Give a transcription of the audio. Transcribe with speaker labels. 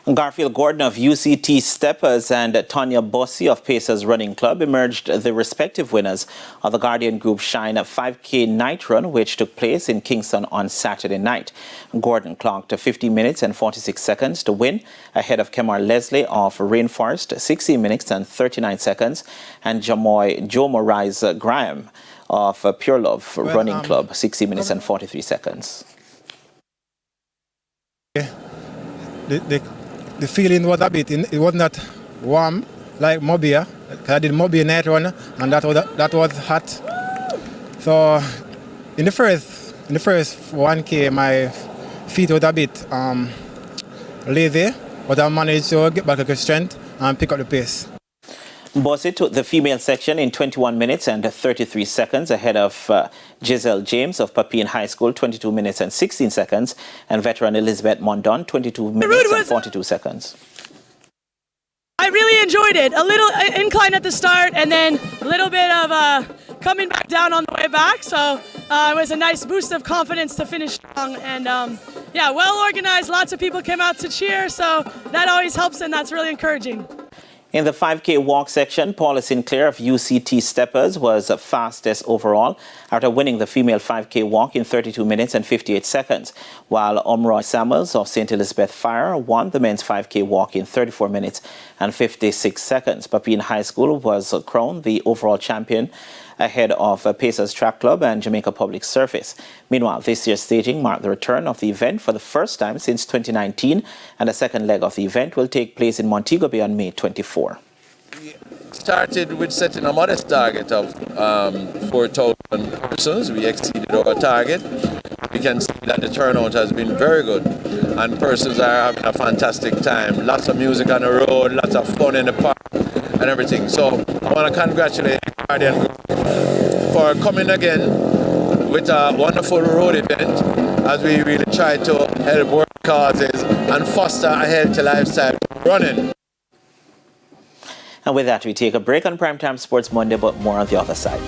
Speaker 1: Garfield Gordon of UCT Steppers and Tonya Busse of Pacers Running Club emerged the respective winners of the Guardian Group Shine 5K night run, which took place in Kingston on Saturday night. Gordon clocked 50 minutes and 46 seconds to win, ahead of Kemar Leslie of Rainforest, 16 minutes and 39 seconds, and Joe Morais Graham of Pure Love Running Club, 60 minutes and 43 seconds.
Speaker 2: The feeling was a bit, it was not warm like Mobia. I did Mobia night run and that was hot. So in the first 1K my feet was a bit lazy, but I managed to get back to strength and pick up the pace.
Speaker 1: Busse took the female section in 21 minutes and 33 seconds ahead of Giselle James of Papine High School, 22 minutes and 16 seconds, and veteran Elizabeth Mondon, 22 minutes and 42 seconds.
Speaker 3: I really enjoyed it. A little incline at the start and then a little bit of coming back down on the way back. So it was a nice boost of confidence to finish strong. And yeah, well organized. Lots of people came out to cheer. So that always helps and that's really encouraging.
Speaker 1: In the 5K walk section, Paula Sinclair of UCT Steppers was fastest overall after winning the female 5K walk in 32 minutes and 58 seconds, while Omroy Samuels of St. Elizabeth Fire won the men's 5K walk in 34 minutes and 56 seconds. Papine High School was crowned the overall champion ahead of Pacers Track Club and Jamaica Public Service. Meanwhile, this year's staging marked the return of the event for the first time since 2019, and the second leg of the event will take place in Montego Bay on May 24.
Speaker 4: We started with setting a modest target of 4,000 persons. We exceeded our target. We can see that the turnout has been very good and persons are having a fantastic time. Lots of music on the road, lots of fun in the park and everything. So I want to congratulate Guardian Group for coming again with a wonderful road event as we really try to help work causes and foster a healthy lifestyle running.
Speaker 1: And with that, we take a break on Primetime Sports Monday, but more on the other side.